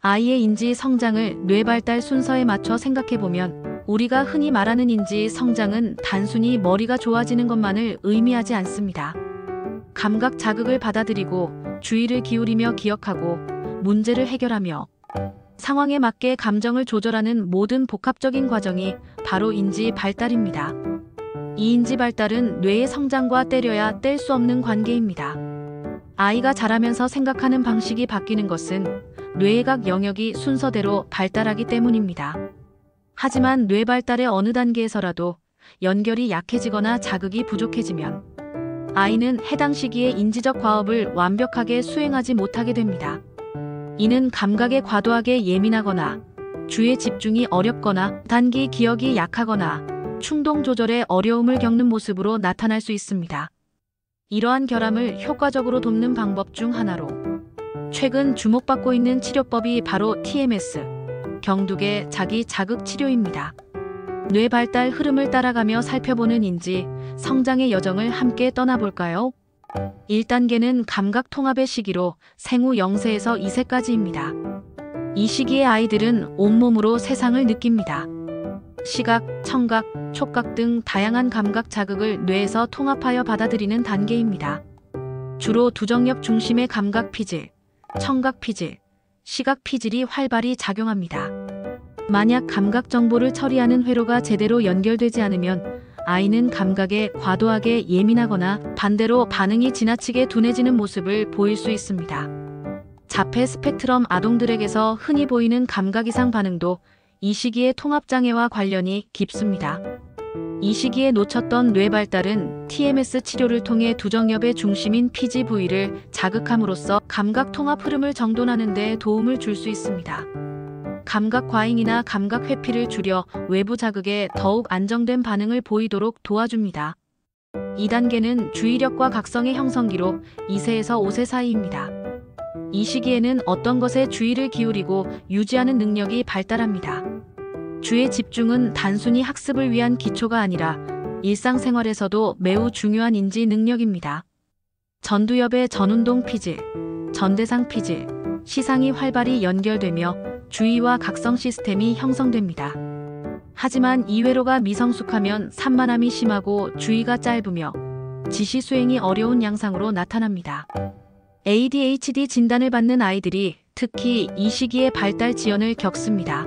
아이의 인지 성장을 뇌 발달 순서에 맞춰 생각해보면 우리가 흔히 말하는 인지 성장은 단순히 머리가 좋아지는 것만을 의미하지 않습니다. 감각 자극을 받아들이고 주의를 기울이며 기억하고 문제를 해결하며 상황에 맞게 감정을 조절하는 모든 복합적인 과정이 바로 인지 발달입니다. 이 인지 발달은 뇌의 성장과 때려야 뗄 수 없는 관계입니다. 아이가 자라면서 생각하는 방식이 바뀌는 것은 뇌의 각 영역이 순서대로 발달하기 때문입니다. 하지만 뇌 발달의 어느 단계에서라도 연결이 약해지거나 자극이 부족해지면 아이는 해당 시기에 인지적 과업을 완벽하게 수행하지 못하게 됩니다. 이는 감각에 과도하게 예민하거나 주의 집중이 어렵거나 단기 기억이 약하거나 충동 조절에 어려움을 겪는 모습으로 나타날 수 있습니다. 이러한 결함을 효과적으로 돕는 방법 중 하나로 최근 주목받고 있는 치료법이 바로 TMS, 경두계 자기 자극 치료입니다. 뇌 발달 흐름을 따라가며 살펴보는 인지 성장의 여정을 함께 떠나볼까요? 1단계는 감각 통합의 시기로 생후 0세에서 2세까지입니다. 이 시기의 아이들은 온몸으로 세상을 느낍니다. 시각, 청각, 촉각 등 다양한 감각 자극을 뇌에서 통합하여 받아들이는 단계입니다. 주로 두정엽 중심의 감각 피질, 청각 피질, 시각 피질이 활발히 작용합니다. 만약 감각 정보를 처리하는 회로가 제대로 연결되지 않으면 아이는 감각에 과도하게 예민하거나 반대로 반응이 지나치게 둔해지는 모습을 보일 수 있습니다. 자폐 스펙트럼 아동들에게서 흔히 보이는 감각 이상 반응도 이 시기의 통합장애와 관련이 깊습니다. 이 시기에 놓쳤던 뇌 발달은 TMS 치료를 통해 두정엽의 중심인 피지 부위를 자극함으로써 감각 통합 흐름을 정돈하는 데 도움을 줄 수 있습니다. 감각 과잉이나 감각 회피를 줄여 외부 자극에 더욱 안정된 반응을 보이도록 도와줍니다. 2단계는 주의력과 각성의 형성기로 2세에서 5세 사이입니다. 이 시기에는 어떤 것에 주의를 기울이고 유지하는 능력이 발달합니다. 주의 집중은 단순히 학습을 위한 기초가 아니라 일상생활에서도 매우 중요한 인지 능력입니다. 전두엽의 전운동 피질, 전대상 피질, 시상이 활발히 연결되며 주의와 각성 시스템이 형성됩니다. 하지만 이 회로가 미성숙하면 산만함이 심하고 주의가 짧으며 지시 수행이 어려운 양상으로 나타납니다. ADHD 진단을 받는 아이들이 특히 이 시기에 발달 지연을 겪습니다.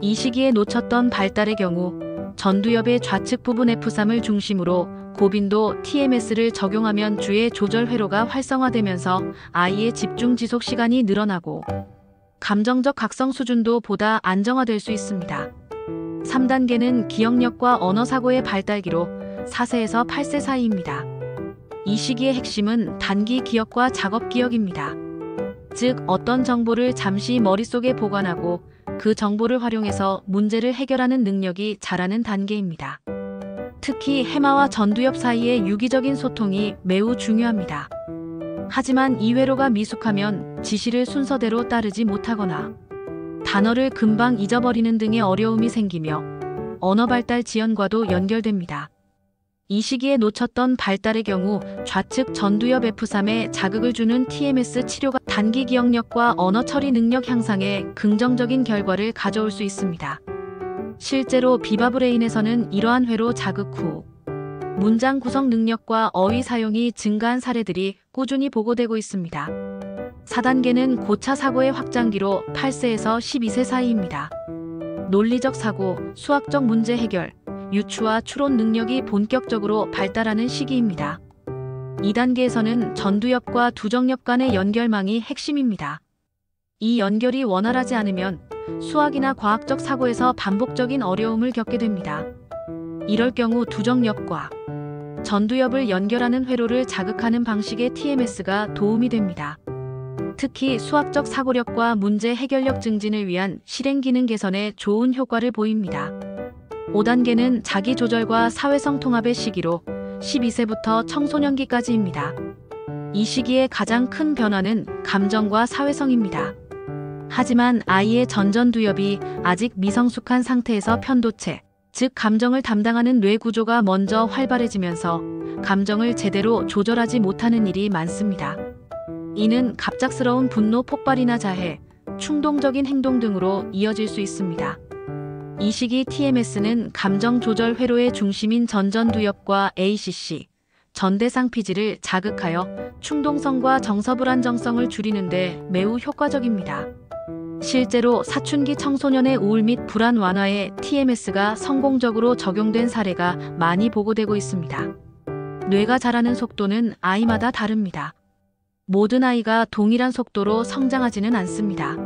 이 시기에 놓쳤던 발달의 경우 전두엽의 좌측 부분 F3을 중심으로 고빈도 TMS를 적용하면 주의 조절 회로가 활성화되면서 아이의 집중 지속 시간이 늘어나고 감정적 각성 수준도 보다 안정화될 수 있습니다. 3단계는 기억력과 언어사고의 발달기로 4세에서 8세 사이입니다. 이 시기의 핵심은 단기 기억과 작업 기억입니다. 즉, 어떤 정보를 잠시 머릿속에 보관하고 그 정보를 활용해서 문제를 해결하는 능력이 자라는 단계입니다. 특히 해마와 전두엽 사이의 유기적인 소통이 매우 중요합니다. 하지만 이 회로가 미숙하면 지시를 순서대로 따르지 못하거나 단어를 금방 잊어버리는 등의 어려움이 생기며 언어 발달 지연과도 연결됩니다. 이 시기에 놓쳤던 발달의 경우 좌측 전두엽 F3에 자극을 주는 TMS 치료가 단기 기억력과 언어 처리 능력 향상에 긍정적인 결과를 가져올 수 있습니다. 실제로 비바브레인에서는 이러한 회로 자극 후 문장 구성 능력과 어휘 사용이 증가한 사례들이 꾸준히 보고되고 있습니다. 4단계는 고차 사고의 확장기로 8세에서 12세 사이입니다. 논리적 사고, 수학적 문제 해결, 유추와 추론 능력이 본격적으로 발달하는 시기입니다. 2단계에서는 전두엽과 두정엽 간의 연결망이 핵심입니다. 이 연결이 원활하지 않으면 수학이나 과학적 사고에서 반복적인 어려움을 겪게 됩니다. 이럴 경우 두정엽과 전두엽을 연결하는 회로를 자극하는 방식의 TMS가 도움이 됩니다. 특히 수학적 사고력과 문제 해결력 증진을 위한 실행 기능 개선에 좋은 효과를 보입니다. 5단계는 자기 조절과 사회성 통합의 시기로 12세부터 청소년기까지입니다. 이 시기의 가장 큰 변화는 감정과 사회성입니다. 하지만 아이의 전전두엽이 아직 미성숙한 상태에서 편도체, 즉 감정을 담당하는 뇌 구조가 먼저 활발해지면서 감정을 제대로 조절하지 못하는 일이 많습니다. 이는 갑작스러운 분노 폭발이나 자해, 충동적인 행동 등으로 이어질 수 있습니다. 이 시기 TMS는 감정 조절 회로의 중심인 전전두엽과 ACC, 전대상피질을 자극하여 충동성과 정서불안정성을 줄이는데 매우 효과적입니다. 실제로 사춘기 청소년의 우울 및 불안 완화에 TMS가 성공적으로 적용된 사례가 많이 보고되고 있습니다. 뇌가 자라는 속도는 아이마다 다릅니다. 모든 아이가 동일한 속도로 성장하지는 않습니다.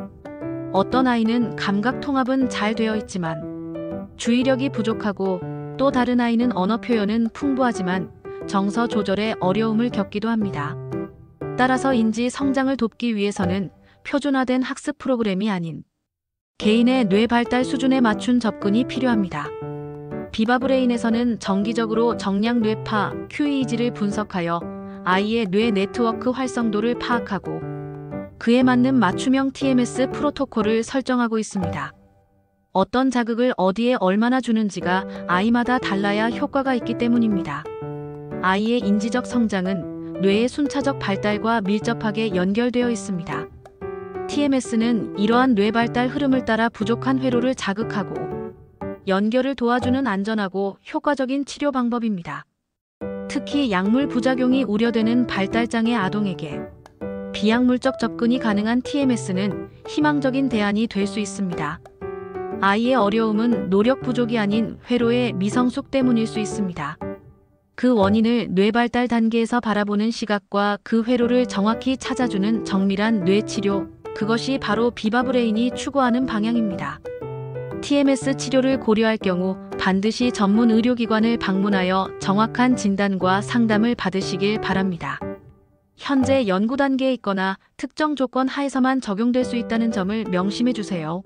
어떤 아이는 감각 통합은 잘 되어 있지만 주의력이 부족하고, 또 다른 아이는 언어 표현은 풍부하지만 정서 조절에 어려움을 겪기도 합니다. 따라서 인지 성장을 돕기 위해서는 표준화된 학습 프로그램이 아닌 개인의 뇌 발달 수준에 맞춘 접근이 필요합니다. 비바브레인에서는 정기적으로 정량 뇌파 QEEG를 분석하여 아이의 뇌 네트워크 활성도를 파악하고 그에 맞는 맞춤형 TMS 프로토콜을 설정하고 있습니다. 어떤 자극을 어디에 얼마나 주는지가 아이마다 달라야 효과가 있기 때문입니다. 아이의 인지적 성장은 뇌의 순차적 발달과 밀접하게 연결되어 있습니다. TMS는 이러한 뇌 발달 흐름을 따라 부족한 회로를 자극하고 연결을 도와주는 안전하고 효과적인 치료 방법입니다. 특히 약물 부작용이 우려되는 발달장애 아동에게 비약물적 접근이 가능한 TMS는 희망적인 대안이 될 수 있습니다. 아이의 어려움은 노력 부족이 아닌 회로의 미성숙 때문일 수 있습니다. 그 원인을 뇌 발달 단계에서 바라보는 시각과 그 회로를 정확히 찾아주는 정밀한 뇌치료, 그것이 바로 비바브레인이 추구하는 방향입니다. TMS 치료를 고려할 경우 반드시 전문 의료기관을 방문하여 정확한 진단과 상담을 받으시길 바랍니다. 현재 연구 단계에 있거나 특정 조건 하에서만 적용될 수 있다는 점을 명심해 주세요.